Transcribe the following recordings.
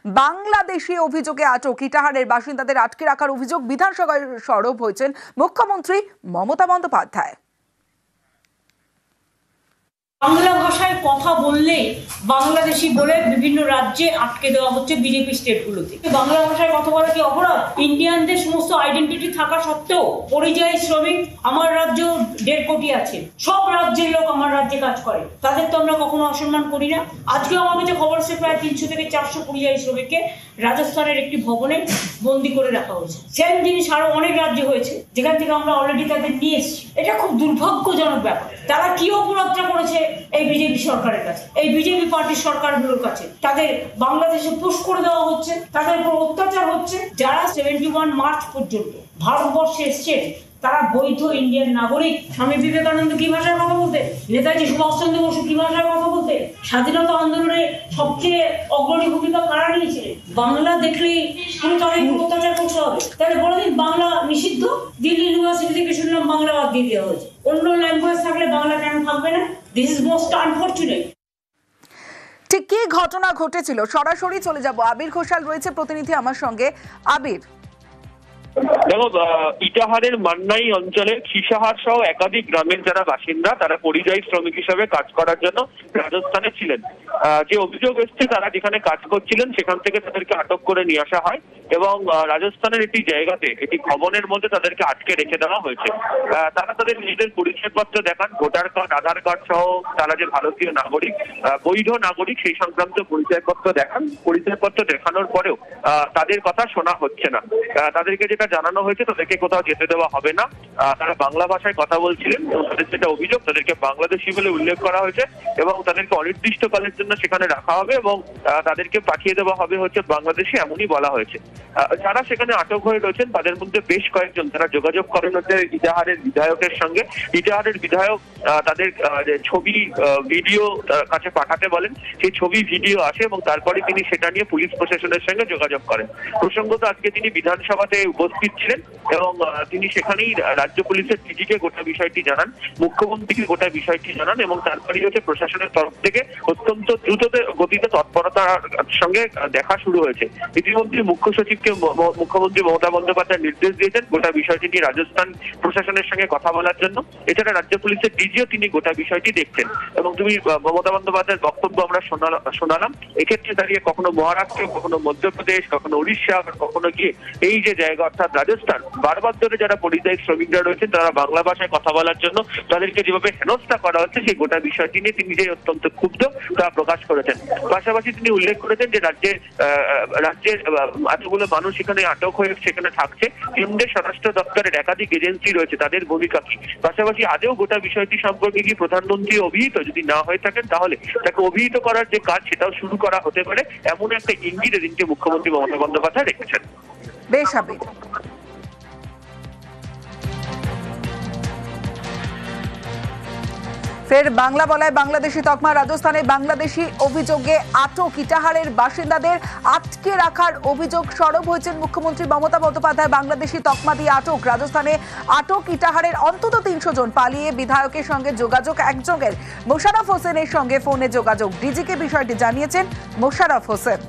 বাংলাদেশি অভিযোগে আটক ইটাহারের বাসিন্দাদের আটকে রাখার অভিযোগ বিধানসভায় সরব হয়েছেন মুখ্যমন্ত্রী মমতা বন্দ্যোপাধ্যায়। বাংলা ভাষায় কথা বললেই বাংলাদেশি বলে বিভিন্ন রাজ্যে আটকে দেওয়া হচ্ছে বিজেপি স্টেটগুলোতে। বাংলা ভাষায় কথা বলা কি অপরাধ? ইন্ডিয়ানদের সমস্ত আইডেন্টিটি থাকা সত্ত্বেও পরিযায়ী শ্রমিক আমার রাজ্য 1.5 কোটি আছে, সব রাজ্যের লোক আমার রাজ্যে কাজ করে, তাদের তো আমরা কখনো অসম্মান করি না। আজকে আমার কাছে খবর আছে প্রায় 300 থেকে 400 পরিযায়ী শ্রমিককে রাজস্থানের একটি ভবনে বন্দি করে রাখা হয়েছে। সেম জিনিস আরো অনেক রাজ্যে হয়েছে, যেখান থেকে আমরা অলরেডি তাদের নিয়ে এসেছি। এটা খুব দুর্ভাগ্যজনক ব্যাপার। তারা কি অপরাধটা করেছে এই বিজেপি সরকারের কাছে, এই বিজেপি পার্টির সরকারগুলোর কাছে? তাদের বাংলাদেশে পুশ করে দেওয়া হচ্ছে, তাদের উপর অত্যাচার হচ্ছে। যারা 71 মার্চ পর্যন্ত ভারতবর্ষে এসছেন তারা বৈধ ইন্ডিয়ান নাগরিক। স্বামী বিবেকানন্দ কি ভাষায় কথা বলতে, নেতাজি সুভাষচন্দ্র বসু কি ভাষায় কথা বলতে, স্বাধীনতা আন্দোলনে সবচেয়ে অগ্রণী ভূমিকা কারা নিয়েছিলেন? বাংলা দেখলেই শুধু তাদের অত্যাচার করতে হবে? তাহলে বলে দিন বাংলা নিষিদ্ধ। দিল্লি ইউনিভার্সিটি থেকে শুনলাম বাংলা বাদ দিয়ে দেওয়া হয়েছে। অন্য ল্যাঙ্গুয়েজ থাকলে বাংলা কেন থাকবে না? This is most unfortunate. ঠিক কি ঘটনা ঘটেছিল সরাসরি চলে যাব। আবির ঘোষাল রয়েছে প্রতিনিধি আমার সঙ্গে। আবির, দেখো, ইটাহারের মান্নাই অঞ্চলের খিসাহার সহ একাধিক গ্রামের যারা বাসিন্দা তারা পরিযায়ী শ্রমিক হিসাবে কাজ করার জন্য রাজস্থানে ছিলেন। যে অভিযোগ এসছে তারা যেখানে কাজ করছিলেন সেখান থেকে তাদেরকে আটক করে নিয়ে আসা হয় এবং রাজস্থানের একটি জায়গাতে একটি ভবনের মধ্যে তাদেরকে আটকে রেখে দেওয়া হয়েছে। তারা তাদের নিজেদের পরিচয়পত্র দেখান, ভোটার কার্ড, আধার কার্ড সহ তারা যে ভারতীয় নাগরিক, বৈধ নাগরিক সেই সংক্রান্ত পরিচয়পত্র দেখান। পরিচয়পত্র দেখানোর পরেও তাদের কথা শোনা হচ্ছে না। তাদেরকে যেটা জানানো হয়েছে তাদেরকে কোথাও যেতে দেওয়া হবে না। তারা বাংলা ভাষায় কথা বলছিলেন এবং তাদের যেটা অভিযোগ তাদেরকে বাংলাদেশি বলে উল্লেখ করা হয়েছে এবং তাদেরকে অনির্দিষ্টকালের জন্য সেখানে রাখা হবে এবং তাদেরকে পাঠিয়ে দেওয়া হবে হচ্ছে বাংলাদেশে, এমনই বলা হয়েছে। যারা সেখানে আটক হয়ে রয়েছেন তাদের মধ্যে বেশ কয়েকজন তারা যোগাযোগ করেন হচ্ছে ইটাহারের বিধায়কের সঙ্গে। ইটাহারের বিধায়ক তাদের ছবি ভিডিও কাছে পাঠাতে বলেন, সেই ছবি ভিডিও আসে এবং তারপরে তিনি সেটা নিয়ে পুলিশ প্রশাসনের সঙ্গে যোগাযোগ করেন। প্রসঙ্গত আজকে তিনি বিধানসভাতে উপস্থিত ছিলেন এবং তিনি সেখানেই রাজ্য পুলিশের ডিজিকে গোটা বিষয়টি জানান, মুখ্যমন্ত্রীকে গোটা বিষয়টি জানান এবং তারপরেই হচ্ছে প্রশাসনের তরফ থেকে অত্যন্ত দ্রুত গতিতে তৎপরতার সঙ্গে দেখা শুরু হয়েছে। ইতিমধ্যে মুখ্য সচিবকে মুখ্যমন্ত্রী মমতা বন্দ্যোপাধ্যায় নির্দেশ দিয়েছেন গোটা বিষয়টি নিয়ে রাজস্থান প্রশাসনের সঙ্গে কথা বলার জন্য। এছাড়া রাজ্য পুলিশের ডিজিও তিনি গোটা বিষয়টি দেখছেন এবং তুমি মমতা বন্দ্যোপাধ্যায়ের বক্তব্য আমরা শোনালাম। এক্ষেত্রে দাঁড়িয়ে কখনো মহারাষ্ট্র, কখনো মধ্যপ্রদেশ, কখনো উড়িষ্যা, কখনো গিয়ে এই যে জায়গা অর্থাৎ রাজস্থান, বারবার ধরে যারা পরিযায়ী শ্রমিকরা রয়েছেন তারা বাংলা ভাষায় কথা বলার জন্য তাদেরকে যেভাবে হেনস্থা করা হচ্ছে সেই গোটা বিষয়টি নিয়ে তিনি যে অত্যন্ত ক্ষুব্ধ তা প্রকাশ করেছেন। পাশাপাশি তিনি উল্লেখ করেছেন যে রাজ্যের এতগুলো মানুষ এখানে আটক হয়ে সেখানে থাকছে, কেন্দ্রের স্বরাষ্ট্র দপ্তরের একাধিক এজেন্সি রয়েছে, তাদের ভূমিকা কি? পাশাপাশি আদেও গোটা বিষয়টি সম্পর্কে কি প্রধানমন্ত্রী অভিহিত? যদি না হয়ে থাকেন তাহলে তাকে অভিহিত করার যে কাজ সেটাও শুরু করা হতে পারে, এমন একটা ইঙ্গিত এদিনকে মুখ্যমন্ত্রী মমতা বন্দ্যোপাধ্যায় রেখেছেন। বেশ আবির। ফের বাংলা বলায় বাংলাদেশি তকমা। রাজস্থানে বাংলাদেশি অভিযোগে আটক ইটাহারের বাসিন্দাদের আটকে রাখার অভিযোগ সরব হয়েছেন মুখ্যমন্ত্রী মমতা বন্দ্যোপাধ্যায়। বাংলাদেশি তকমা দিয়ে আটক। রাজস্থানে আটক ইটাহারের অন্তত 300 জন। পালিয়ে বিধায়কের সঙ্গে যোগাযোগ একজনের। মোশাররফ হোসেনের সঙ্গে ফোনে যোগাযোগ। ডিজিকে বিষয়টি জানিয়েছেন মোশাররফ হোসেন।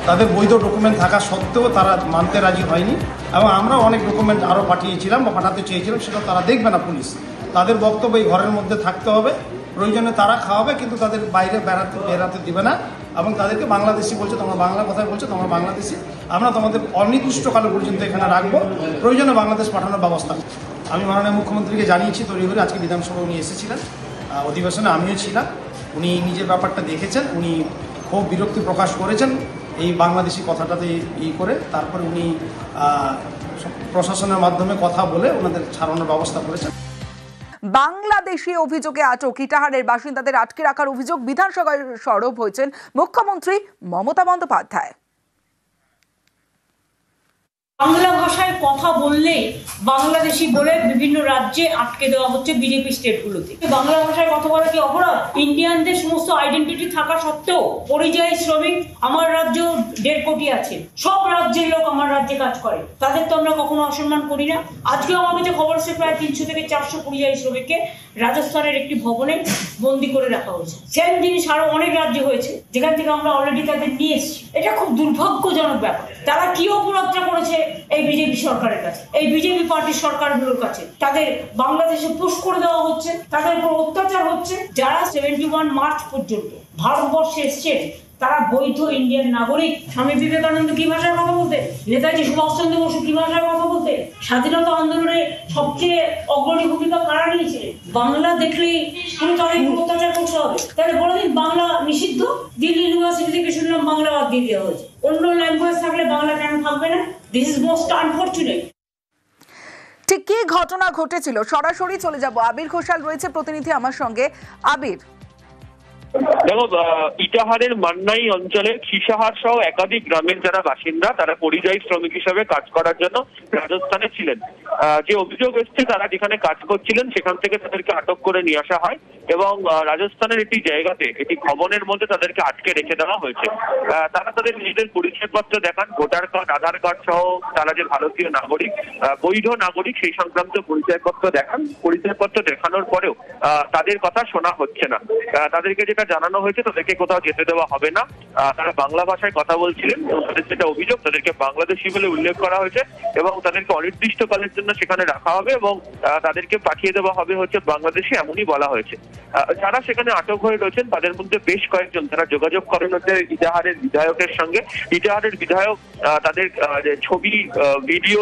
তাদের বৈধ ডকুমেন্ট থাকা সত্ত্বেও তারা মানতে রাজি হয়নি এবং আমরা অনেক ডকুমেন্ট আরও পাঠিয়েছিলাম বা পাঠাতে চেয়েছিলাম, সেটা তারা দেখবে না পুলিশ। তাদের বক্তব্য এই ঘরের মধ্যে থাকতে হবে, প্রয়োজনে তারা খাওয়াবে কিন্তু তাদের বাইরে বেরাতে দিবে না এবং তাদেরকে বাংলাদেশি বলছে, তোমরা বাংলা কথায় বলছো, তোমরা বাংলাদেশি, আমরা তোমাদের অনির্দিষ্টকাল পর্যন্ত এখানে রাখবো, প্রয়োজনে বাংলাদেশ পাঠানোর ব্যবস্থা। আমি মাননীয় মুখ্যমন্ত্রীকে জানিয়েছি তৈরি করে। আজকে বিধানসভা উনি এসেছিলেন অধিবেশনে, আমিও ছিলাম। উনি নিজের ব্যাপারটা দেখেছেন, উনি খুব বিরক্তি প্রকাশ করেছেন এই বাংলাদেশি কথাটাতে করে। তারপরে উনি প্রশাসনের মাধ্যমে কথা বলে ওনাদের ছাড়ানোর ব্যবস্থা করেছেন। বাংলাদেশি অভিযোগে আটক ইটাহারের বাসিন্দাদের আটকে রাখার অভিযোগ বিধানসভায় সরব হয়েছেন মুখ্যমন্ত্রী মমতা বন্দ্যোপাধ্যায়। বাংলা ভাষায় কথা বললেই বাংলাদেশি বলে বিভিন্ন রাজ্যে আটকে দেওয়া হচ্ছে বিজেপি স্টেটগুলোতে। বাংলা ভাষায় কথা বলা কি অপরাধ? ইন্ডিয়ানদের সমস্ত আইডেন্টিটি থাকা সত্ত্বেও পরিযায়ী শ্রমিক আমার রাজ্য 1.5 কোটি আছে, সব রাজ্যের লোক আমার রাজ্যে কাজ করে, তাদের তো আমরা কখনো অসম্মান করি না। আজকে আমার কাছে খবর আছে প্রায় 300 থেকে 400 পরিযায়ী শ্রমিককে রাজস্থানের একটি ভবনে বন্দি করে রাখা হয়েছে। সেম জিনিস আরো অনেক রাজ্যে হয়েছে, যেখান থেকে আমরা অলরেডি তাদের নিয়ে এসেছি। এটা খুব দুর্ভাগ্যজনক ব্যাপার। তারা কি অপরাধটা করেছে এই বিজেপি সরকারের কাছে, এই বিজেপি পার্টির সরকারগুলোর কাছে? তাদের বাংলাদেশে পুশ করে দেওয়া হচ্ছে, তাদের উপর অত্যাচার হচ্ছে। যারা 71 মার্চ পর্যন্ত ভারতবর্ষে এসছেন তারা বৈধ ইন্ডিয়ান নাগরিক। স্বামী বিবেকানন্দ কি ভাষায় কথা বলতে, নেতাজি সুভাষচন্দ্র বসু কি ভাষায় কথা বলতে, স্বাধীনতা আন্দোলনে সবচেয়ে অগ্রণী ভূমিকা কারা নিয়েছিলেন? বাংলা দেখলেই শুধু তাদের অত্যাচার করতে হবে? তাহলে বলে দিন বাংলা নিষিদ্ধ। দিল্লি ইউনিভার্সিটি থেকে শুনলাম বাংলা বাদ দিয়ে দেওয়া হয়েছে। অন্য ল্যাঙ্গুয়েজ থাকলে বাংলা কেন থাকবে না? This is most unfortunate. ঠিক কি ঘটনা ঘটেছিল সরাসরি চলে যাব। আবির ঘোষাল রয়েছে প্রতিনিধি আমার সঙ্গে। আবির, দেখো, ইটাহারের মান্নাই অঞ্চলে খিসাহার সহ একাধিক গ্রামের যারা বাসিন্দা তারা পরিযায়ী শ্রমিক হিসাবে কাজ করার জন্য রাজস্থানে ছিলেন। যে অভিযোগ এসছে তারা যেখানে কাজ করছিলেন সেখান থেকে তাদেরকে আটক করে নিয়ে আসা হয় এবং রাজস্থানের একটি জায়গাতে একটি ভবনের মধ্যে তাদেরকে আটকে রেখে দেওয়া হয়েছে। তারা তাদের নিজেদের পরিচয়পত্র দেখান, ভোটার কার্ড, আধার কার্ড সহ তারা যে ভারতীয় নাগরিক, বৈধ নাগরিক সেই সংক্রান্ত পরিচয়পত্র দেখান। পরিচয়পত্র দেখানোর পরেও তাদের কথা শোনা হচ্ছে না। তাদেরকে যেটা জানানো হয়েছে তাদেরকে কোথাও যেতে দেওয়া হবে না। তারা বাংলা ভাষায় কথা বলছিলেন এবং তাদের যেটা অভিযোগ তাদেরকে বাংলাদেশি বলে উল্লেখ করা হয়েছে এবং তাদেরকে অনির্দিষ্টকালের জন্য সেখানে রাখা হবে এবং তাদেরকে পাঠিয়ে দেওয়া হবে হচ্ছে বাংলাদেশে, এমনই বলা হয়েছে। যারা সেখানে আটক হয়ে রয়েছেন তাদের মধ্যে বেশ কয়েকজন তারা যোগাযোগ করেন হচ্ছে ইটাহারের বিধায়কের সঙ্গে। ইটাহারের বিধায়ক তাদের ছবি ভিডিও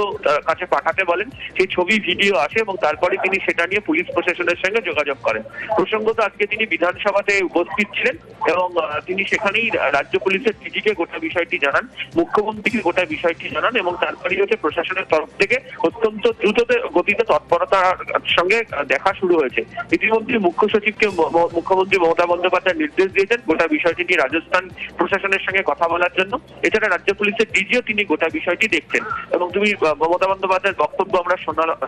কাছে পাঠাতে বলেন, সেই ছবি ভিডিও আসে এবং তারপরে তিনি সেটা নিয়ে পুলিশ প্রশাসনের সঙ্গে যোগাযোগ করেন। প্রসঙ্গত আজকে তিনি বিধানসভাতে উপস্থিত ছিলেন এবং তিনি সেখানেই রাজ্য পুলিশের ডিজিকে গোটা বিষয়টি জানান, মুখ্যমন্ত্রীকে গোটা বিষয়টি জানান এবং তারপরেই হচ্ছে প্রশাসনের তরফ থেকে অত্যন্ত দ্রুত গতিতে তৎপরতার সঙ্গে দেখা শুরু হয়েছে। ইতিমধ্যে মুখ্য সচিবকে মুখ্যমন্ত্রী মমতা বন্দ্যোপাধ্যায় নির্দেশ দিয়েছেন গোটা বিষয়টি নিয়ে রাজস্থান প্রশাসনের সঙ্গে কথা বলার জন্য। এছাড়া রাজ্য পুলিশের ডিজিও তিনি গোটা বিষয়টি দেখছেন এবং তুমি মমতা বন্দ্যোপাধ্যায়ের বক্তব্য আমরা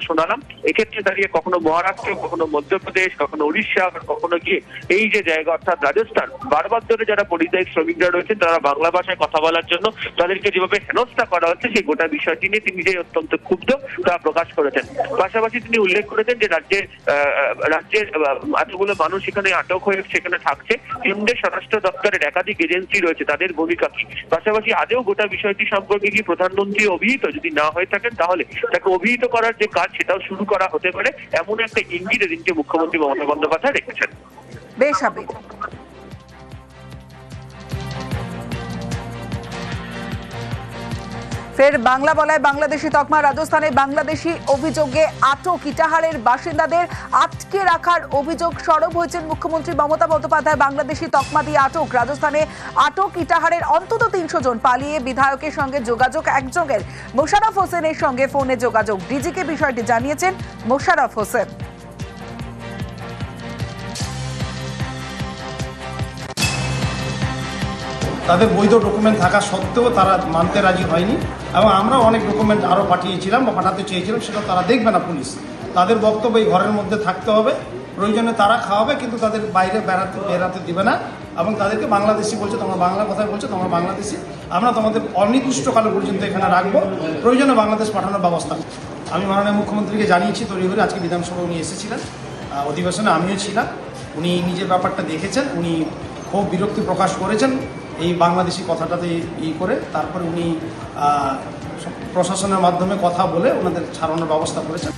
শোনালাম। এক্ষেত্রে দাঁড়িয়ে কখনো মহারাষ্ট্র, কখনো মধ্যপ্রদেশ, কখনো উড়িষ্যা, কখনো গিয়ে এই যে জায়গা অর্থাৎ রাজস্থান, বারবার ধরে যারা পরিযায়ী শ্রমিকরা রয়েছেন তারা বাংলা ভাষায় কথা বলার জন্য তাদেরকে যেভাবে হেনস্থা করা হচ্ছে সেই গোটা বিষয়টি নিয়ে তিনি যে অত্যন্ত ক্ষুব্ধ তা প্রকাশ করেছেন। পাশাপাশি তিনি উল্লেখ করেছেন যে রাজ্যের এতগুলো মানুষ এখানে আটক হয়ে সেখানে থাকছে, কেন্দ্রের স্বরাষ্ট্র দপ্তরের একাধিক এজেন্সি রয়েছে, তাদের ভূমিকা কি? পাশাপাশি আদেও গোটা বিষয়টি সম্পর্কে কি প্রধানমন্ত্রী অভিহিত? যদি না হয়ে থাকেন তাহলে তাকে অভিহিত করার যে কাজ সেটাও শুরু করা হতে পারে, এমন একটা ইঙ্গিত এদিনকে মুখ্যমন্ত্রী মমতা বন্দ্যোপাধ্যায় রেখেছেন। বেশ আবির। ফের বাংলা বলায় বাংলাদেশি তকমা। রাজস্থানে বাংলাদেশি অভিযোগে আটক ইটাহারের বাসিন্দাদের আটকে রাখার অভিযোগ সরব হয়েছেন মুখ্যমন্ত্রী মমতা বন্দ্যোপাধ্যায়। বাংলাদেশি তকমা দিয়ে আটক। রাজস্থানে আটক ইটাহারের অন্তত 300 জন। পালিয়ে বিধায়কের সঙ্গে যোগাযোগ একজনের। মোশাররফ হোসেনের সঙ্গে ফোনে যোগাযোগ। ডিজিকে বিষয়টি জানিয়েছেন মোশাররফ হোসেন। তাদের বৈধ ডকুমেন্ট থাকা সত্ত্বেও তারা মানতে রাজি হয়নি এবং আমরা অনেক ডকুমেন্ট আরও পাঠিয়েছিলাম বা পাঠাতে চেয়েছিলাম, সেটা তারা দেখবে না পুলিশ। তাদের বক্তব্য এই ঘরের মধ্যে থাকতে হবে, প্রয়োজনে তারা খাওয়াবে কিন্তু তাদের বাইরে বেরাতে দিবে না এবং তাদেরকে বাংলাদেশি বলছে, তোমরা বাংলা কথায় বলছো, তোমরা বাংলাদেশি, আমরা তোমাদের অনির্দিষ্টকাল পর্যন্ত এখানে রাখবো, প্রয়োজনে বাংলাদেশ পাঠানোর ব্যবস্থা। আমি মাননীয় মুখ্যমন্ত্রীকে জানিয়েছি তৈরি করে। আজকে বিধানসভা উনি এসেছিলেন অধিবেশনে, আমিও ছিলাম। উনি নিজের ব্যাপারটা দেখেছেন, উনি খুব বিরক্তি প্রকাশ করেছেন এই বাংলাদেশি কথাটাতে করে। তারপরে উনি প্রশাসনের মাধ্যমে কথা বলে ওনাদের ছাড়ানোর ব্যবস্থা করেছেন।